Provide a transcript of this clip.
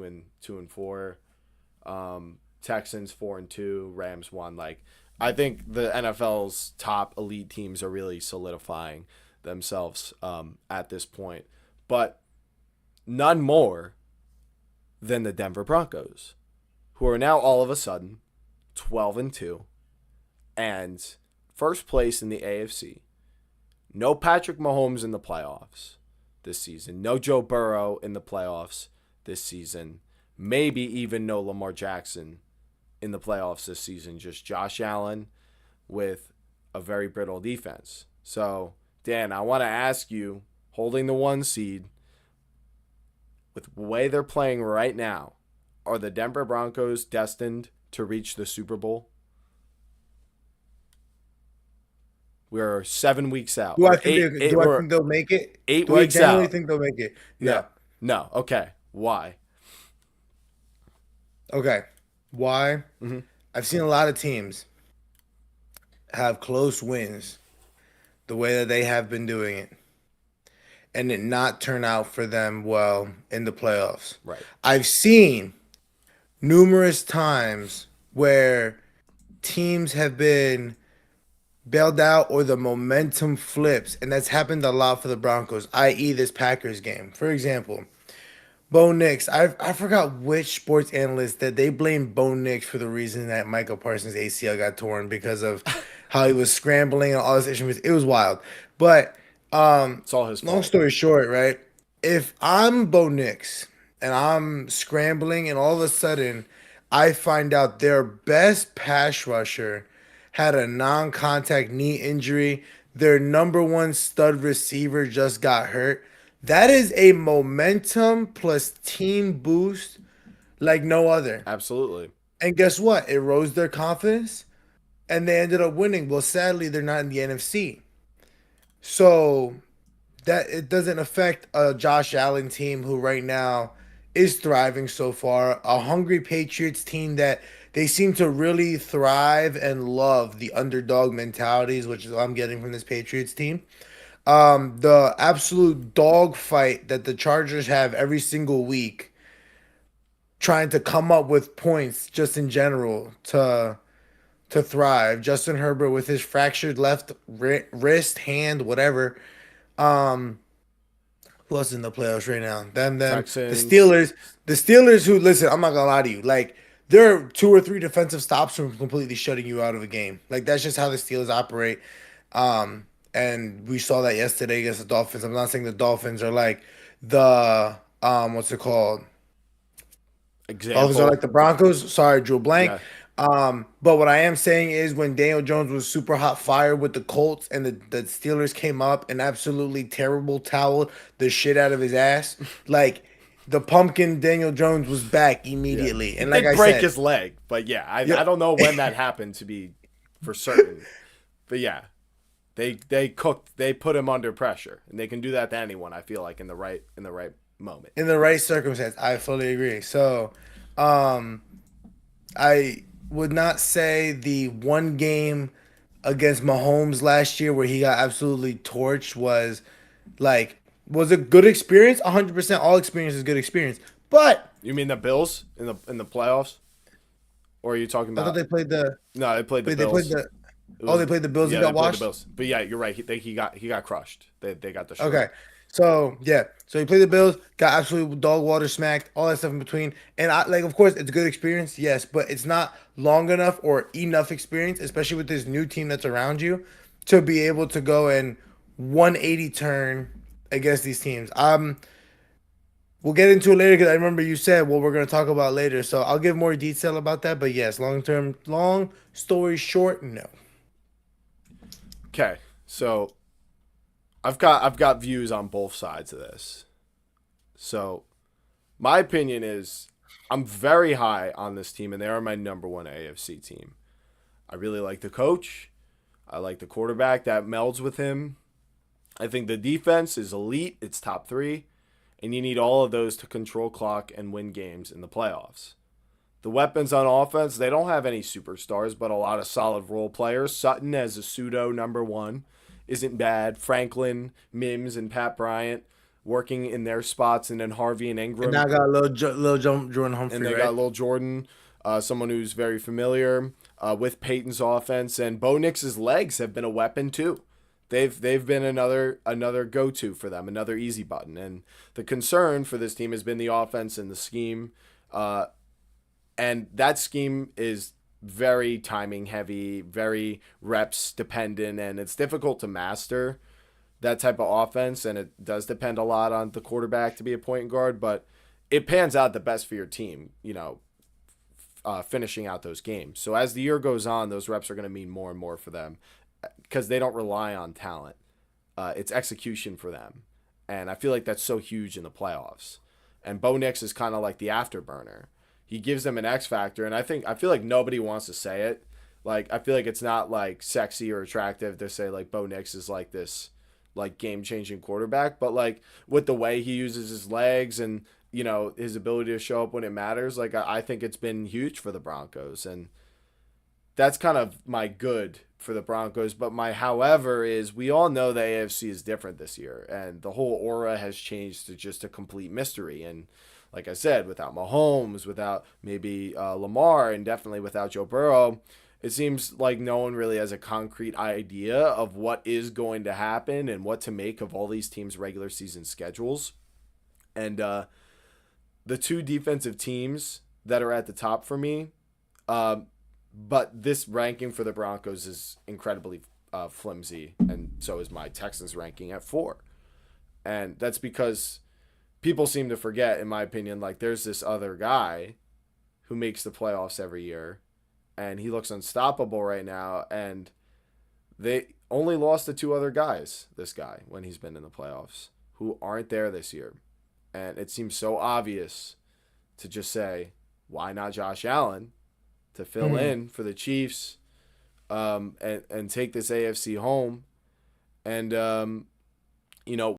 and 2-4. Texans 4-2. Rams 1. Like, I think the NFL's top elite teams are really solidifying themselves at this point, but none more than the Denver Broncos, who are now all of a sudden 12-2 and first place in the AFC. No Patrick Mahomes in the playoffs this season. No Joe Burrow in the playoffs this season. Maybe even no Lamar Jackson in the playoffs this season. Just Josh Allen with a very brittle defense. So, Dan, I want to ask you, holding the 1 seed, with the way they're playing right now, are the Denver Broncos destined to reach the Super Bowl? We're 7 weeks out. Do I think they'll make it? 8 weeks I genuinely out. think they'll make it? No. No. No. Okay. Why? Okay. Why? Mm-hmm. I've seen a lot of teams have close wins the way that they have been doing it and it not turn out for them well in the playoffs. Right. I've seen numerous times where teams have been bailed out or the momentum flips, and that's happened a lot for the Broncos, i.e., this Packers game. For example, Bo Nix, I forgot which sports analyst that they blamed Bo Nix for the reason that Michael Parsons' ACL got torn because of how he was scrambling and all this issues. It was wild. But It's all his long fault. story short, right? If I'm Bo Nix and I'm scrambling and all of a sudden I find out their best pass rusher had a non-contact knee injury, their number one stud receiver just got hurt, that is a momentum plus team boost like no other. Absolutely. And guess what? It rose their confidence and they ended up winning. Well, sadly, they're not in the NFC. So that it doesn't affect a Josh Allen team who right now is thriving so far. A hungry Patriots team that they seem to really thrive and love the underdog mentalities, which is what I'm getting from this Patriots team. The absolute dog fight that the Chargers have every single week, trying to come up with points just in general to thrive. Justin Herbert with his fractured left wrist, hand, whatever. Um, who else is in the playoffs right now? Them. The Texans. Steelers. The Steelers who listen, I'm not gonna lie to you. Like there are 2 or 3 defensive stops from completely shutting you out of a game. Like that's just how the Steelers operate. And we saw that yesterday against the Dolphins. I'm not saying the Dolphins are like the what's it called? Dolphins are Example. like the Broncos. Sorry, drew a blank. Yeah. But what I am saying is when Daniel Jones was super hot fire with the Colts and the Steelers came up and absolutely terrible towel the shit out of his ass, like the pumpkin Daniel Jones was back Yeah. immediately. He And like did I break said, his leg, but yeah, yeah, I don't know when that happened to be for certain. But yeah, they put him under pressure, and they can do that to anyone. I feel like in the right moment. in the right circumstance, I fully agree. So, um, I would not say the one game against Mahomes last year where he got absolutely torched was a good experience. 100% all experience is good experience. But You mean the Bills in the playoffs, or are you talking I thought about? they played the No, they played the wait, they played Bills. the It oh was they played the Bills yeah, and they got played the washed. Bills. But yeah, you're right. He got crushed. They got Okay. destroyed. So yeah, so he played the Bills, got absolutely dog water smacked, all that stuff in between, and I like, of course, it's a good experience, yes, but it's not long enough or enough experience, especially with this new team that's around you, to be able to go and 180 turn against these teams. We'll get into it later because I remember you said what we're gonna talk about later, so I'll give more detail about that. But yes, long story short, no. Okay, so I've got views on both sides of this. So my opinion is I'm very high on this team, and they are my number one AFC team. I really like the coach. I like the quarterback that melds with him. I think the defense is elite. It's top three, and you need all of those to control clock and win games in the playoffs. The weapons on offense, they don't have any superstars, but a lot of solid role players. Sutton as a pseudo number one isn't bad. Franklin, Mims, and Pat Bryant working in their spots, and then Harvey and And Ingram, now I got a little jump Jordan and Humphrey, they got right? Lil Jordan, someone who's very familiar with Peyton's offense, and Bo Nix's legs have been a weapon too. They've been another go to for them, another easy button. And the concern for this team has been the offense and the scheme, and that scheme is very timing heavy, very reps dependent, and it's difficult to master that type of offense. And it does depend a lot on the quarterback to be a point guard, but it pans out the best for your team, finishing out those games. So as the year goes on, those reps are going to mean more and more for them because they don't rely on talent. It's execution for them. And I feel like that's so huge in the playoffs. And Bo Nix is kind of like the afterburner. He gives them an X factor, and I feel like nobody wants to say it. Like I feel like it's not like sexy or attractive to say like Bo Nix is like this like game changing quarterback, but like with the way he uses his legs and his ability to show up when it matters, like I think it's been huge for the Broncos, and that's kind of my good for the Broncos. But my however is we all know the AFC is different this year, and the whole aura has changed to just a complete mystery. And like I said, without Mahomes, without maybe Lamar, and definitely without Joe Burrow, it seems like no one really has a concrete idea of what is going to happen and what to make of all these teams' regular season schedules. And the two defensive teams that are at the top for me, but this ranking for the Broncos is incredibly flimsy, and so is my Texans ranking at 4. And that's because people seem to forget, in my opinion, like there's this other guy who makes the playoffs every year, and he looks unstoppable right now. And they only lost to 2 other guys, this guy, when he's been in the playoffs, who aren't there this year. And it seems so obvious to just say, why not Josh Allen to fill Mhm. in for the Chiefs, and take this AFC home. And,